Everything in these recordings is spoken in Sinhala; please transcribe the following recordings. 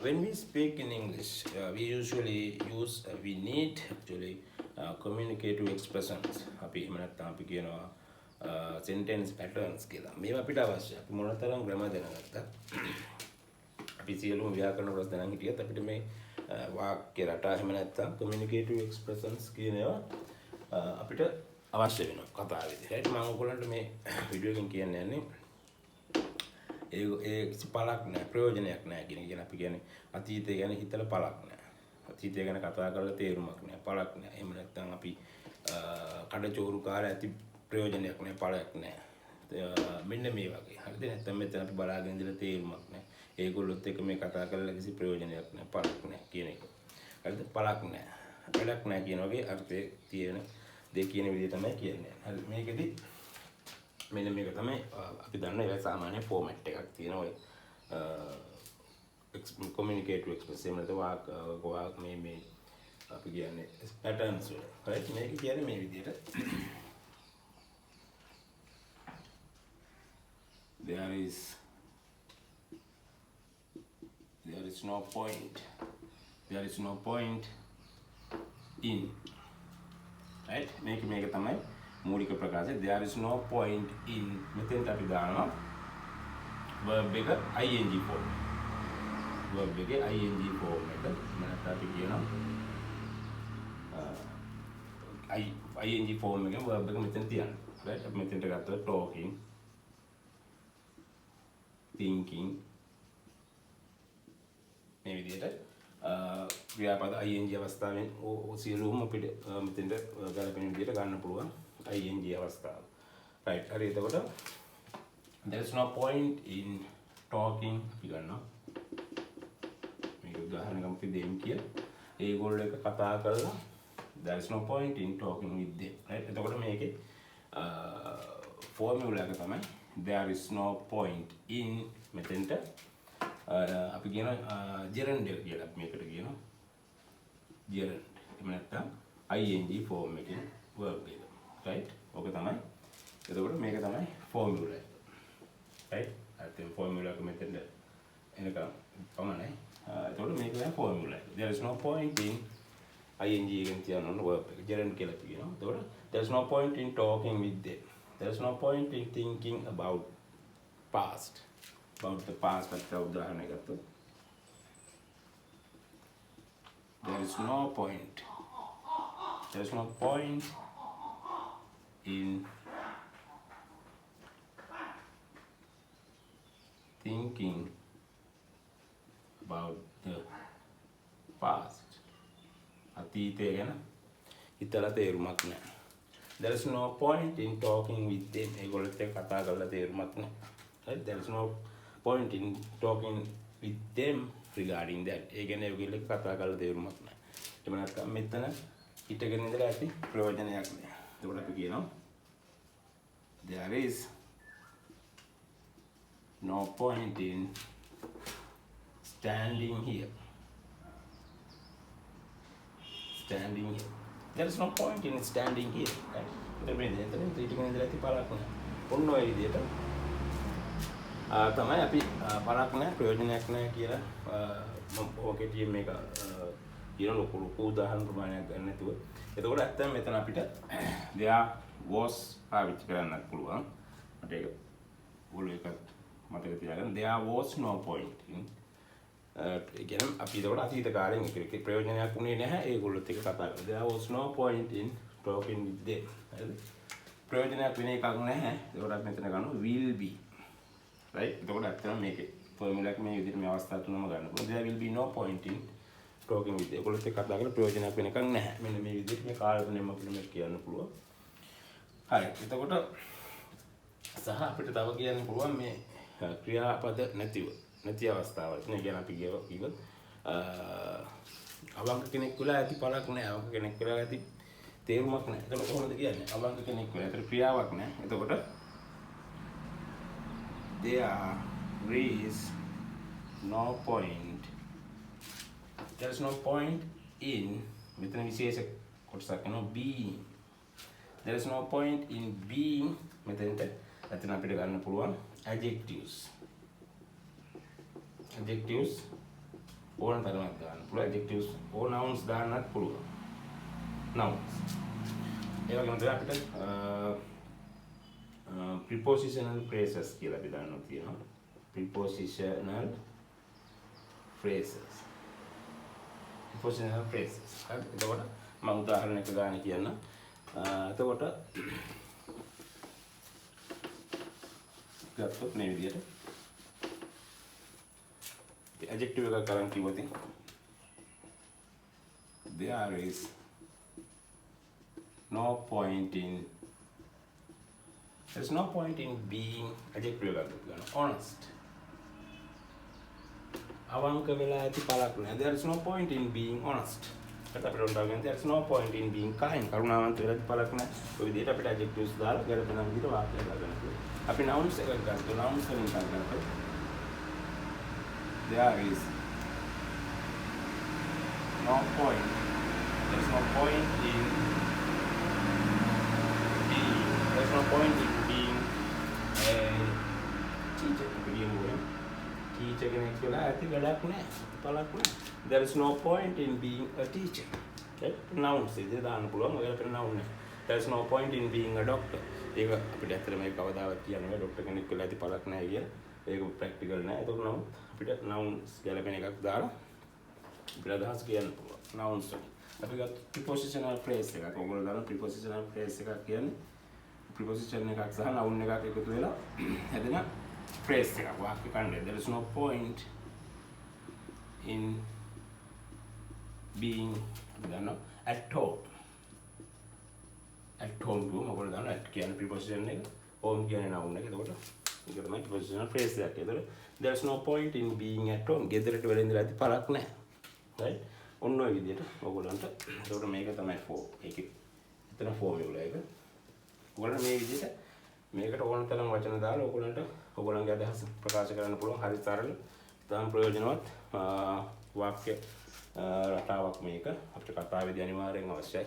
When we speak in English, we usually use, we need actually communicative expressions. අපි එහෙම නැත්නම් අපි කියනවා sentence patterns කියලා. මේවා අපිට අවශ්‍යයි. අපි මොනතරම් grammar දැනගත්තත් අපි සියලුම ව්‍යාකරණ ප්‍රශ්න දැනන් හිටියත් අපිට මේ වාක්‍ය රටා එහෙම නැත්නම් communicative expressions කියන ඒවා අපිට අවශ්‍ය වෙනවා කතාවේදී. right? මම ඔයගොල්ලන්ට මේ වීඩියෝ එකෙන් කියන්න යන්නේ ඒ කිසි පළක් නැහැ ප්‍රයෝජනයක් නැහැ කියන එක. අපි කියන්නේ අතීතය ගැන හිතලා පළක් නැහැ. අතීතය ගැන කතා කරලා තේරුමක් නැහැ. පළක් නැහැ. එහෙම නැත්නම් අපි කඩචෝරු කාර්ය ඇති ප්‍රයෝජනයක් නැහැ. පළක් නැහැ. මෙන්න මේ වගේ. හරිද? නැත්නම් මෙතන අපි බලාගෙන ඉඳලා තේරුමක් නැහැ. ඒගොල්ලොත් එක්ක මේ කතා කරලා කිසි ප්‍රයෝජනයක් නැහැ. පළක් නැහැ කියන එක. හරිද? පළක් නැහැ. වැඩක් නැහැ කියන වගේ අර්ථය තියෙන දෙක කියන විදිහ තමයි කියන්නේ. හරි මේකෙදි මෙන්න මේක තමයි අපි දන්න ඒ සාමාන්‍ය ෆෝමැට් එකක් තියෙන ඔය communicative expression වලට වාක් මේ අපි කියන්නේ patterns වල. right? මේක කියන්නේ මේ විදිහට there is no point in, right? මේක තමයි මූලික ප්‍රකාශය. There is no point in මෙතෙන්ට අපි දානවා verb එක ing form. verb එකේ ing form එක මනස අපි කියනවා ing form එකේ verb එක මෙතෙන් තියන්න. right? අපි මෙතෙන්ට ගත්තා talking, thinking මේ විදිහට ක්‍රියාපද ing අවස්ථාවෙන් සියලුම අපිට මෙතෙන්ට ගලපෙන විදිහට ගන්න පුළුවන් ing අවස්ථාව. right? හරි එතකොට there is no point in talking අපි ගන්නවා මේක උදාහරණයක් අපි දෙන්න කියලා. ඒගොල්ලෝ එක කතා කරලා there is no point in talking with them. right? එතකොට මේකේ ෆෝමියුලා එක තමයි there is no point in මෙතෙන්ට අපි කියනවා gerund කියලා. අපි මේකට කියනවා gerund. එහෙම නැත්නම් ing form එකේ verb එක. right? ඕක තමයි. එතකොට මේක තමයි ෆෝමියුලා එක. right? අතෙන් ෆෝමියුලා එක මෙතෙන්ද එනකම් පමණයි. එතකොට මේක තමයි ෆෝමියුලා එක. there is no point in ing එකෙන් තියන ඕන verb එක gerund කියලා කියනවා. එතකොට there is no point in talking with them. there is no point in thinking about the past. අපිට උදාහරණයක් ගත්තොත් there is no point in thinking about the past. අතීතය ගැන හිතලා තේරුමක් නැහැ. there is no point in talking with them. ඒගොල්ලොත් එක්ක කතා කරලා තේරුමක් නැහැ. right? there is no point in talking with them regarding that. ඒ කියන්නේ ඒගොල්ලෝ එක්ක කතා කරලා තේරුමක් නැහැ. එහෙම නැත්නම් මෙතන හිතගෙන ඉඳලා ඇති ප්‍රයෝජනයක් නැහැ. ඒකට අපි කියනවා there is no point in standing here. there is no point in standing here. එතන මේ දෙතන හිතගෙන ඉඳලා ඇති පළක් නැහැ. ඔන්න ඔය විදිහට තමයි අපි පළක් නැහැ ප්‍රයෝජනයක් නැහැ කියලා ඔකේ ටීම් එක කියන ලොකු උදාහරණ ප්‍රමාණයක් ගන්න නැතුව. එතකොට ඇත්තටම මෙතන අපිට there was පාවිච්චි කරන්නත් පුළුවන්. මට ඒක ඔලුව එකක් මතක තියාගන්න. there was no point in කියන්නේ අපි ඒකට අතීත කාලෙන් එක ප්‍රයෝජනයක් උනේ නැහැ ඒගොල්ලොත් එක්ක කතා කරලා. there was no point in talking with them. හරිද? ප්‍රයෝජනයක් වෙන එකක් නැහැ. ඒකට මෙතන ගන්නවා will be. right? එතකොට ඇත්තටම මේකේ ෆෝමියුලා එක මේ විදිහට මේ අවස්ථා තුනම ගන්න පුළුවන්. there will be no point in talking with them. ඒගොල්ලොත් එක්ක කතා කරලා ප්‍රයෝජනයක් වෙන එකක් නැහැ. මෙන්න මේ විදිහට මේ කාලෙම අපිට මේක කියන්න පුළුවන්. හරි. එතකොට සහ අපිට තව කියන්න පුළුවන් මේ ක්‍රියාපද නැති අවස්ථාවල්. මේ කියන්නේ අපි කිව්වොත් අවංක කෙනෙක් වෙලා ඇති පළක් නැහැ. අවංක කෙනෙක් වෙලා ඇති තේරුමක් නැහැ. ඒක කොහොමද කියන්නේ? අවංක කෙනෙක් වෙලා ඇති ක්‍රියාවක් නැහැ. එතකොට there is no point in මෙතන විශේෂ කොටසක් වෙනවා being. there is no point in being මෙතෙන්ට එතන අපිට ගන්න පුළුවන් adjectives ඕන තරමක් දාන්න පුළුවන්. adjectives or nouns දාන්නත් පුළුවන්. nouns. ඒ වගේම තමයි අපිට prepositional phrases කියලා අපි දාන්නවා තියෙනවා. prepositional phrases. prepositional phrases. හරි. එතකොට මම උදාහරණයක් ගන්න කියන්න. එතකොට ගත්තොත් මේ විදිහට adjective එකක් කරන් කිව්වොත් there is no point in there's no point in being adjective එකක් ගන්න honest අවංක වෙලා ඇති පළක් නෑ there is no point in being honest ඒකට අපිට උන්ටගෙන there is no point in being kind කරුණාවන්ත වෙලා ඇති පළක් නෑ ඔය විදිහට අපිට adjectives දාලා ගැලපෙන විදිහට වාක්‍ය හදාගන්න පුළුවන් අපි nouns එකක් ගන්නවා nouns වලින් ගන්නකොට there is no point there's no point in being there's no point in being a teacher teacher කෙනෙක් වෙලා ඇති වැඩක් නෑ පළක් නෑ there is no point in being a teacher okay nouns ඉතින් දාන්න පුළුවන් ඔය අපේ noun නේ there is no point in being a doctor ඒක අපිට ඇත්තට මේක කවදාවත් කියන්න බෑ ડોක්ටර් කෙනෙක් වෙලා ඇති පළක් නෑ කියලා ඒක ප්‍රැක්ටිකල් නෑ ඒක නම් අපිට nouns ගැලපෙන එකක් දාලා අපිට අදහස් කියන්න පුළුවන් nouns වලින් අපි ගත්ත prepositional phrase එකක් ඔයගොල්ලෝ දාන prepositional phrase එකක් කියන්නේ preposition එකක් සහ noun එකක් එකතු වෙලා හැදෙන phrase එකක් වාක්‍ය ඛණ්ඩයක් there is no point in being at home at home කියමු ඔයගොල්ලෝ දාන at කියන්නේ preposition එක home කියන්නේ noun එක එතකොට ඒක තමයි prepositional phrase එකක් ඒතර there is no point in being at home ගෙදරට වෙලා ඉඳලා ඇති පළක් නැහැ right ඔන්න ඔය විදිහට ඔයගොල්ලන්ට එතකොට මේක තමයි form ඒකේ එතන formula එක ඔයගොල්ලන්ට මේ විදිහට මේකට ඕන තරම් වචන දාලා ඔයගොල්ලන්ට ඔයගොල්ලන්ගේ අදහස ප්‍රකාශ කරන්න පුළුවන් හරි සරල තාම ප්‍රයෝජනවත් වාක්‍ය රටාවක් මේක අපිට කතාවේදී අනිවාර්යෙන් අවශ්‍යයි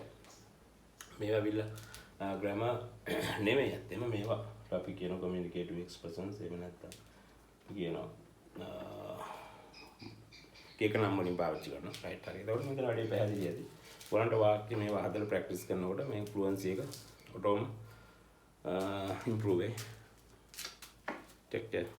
මේවා විල grammar නෙමෙයි ඇත්තෙම මේවා අපි කියන communicative expressions එහෙම නැත්නම් කියනවා ඒක නම් වලින් පාවිච්චි කරනවා රයිට් හරි ඒකවල මෙතන වැඩි පැහැදිලි ඇති ඔයගලන්ට වාක්‍ය මේවා හදලා ප්‍රැක්ටිස් කරනකොට මේ fluency එක ඔටෝම improve take care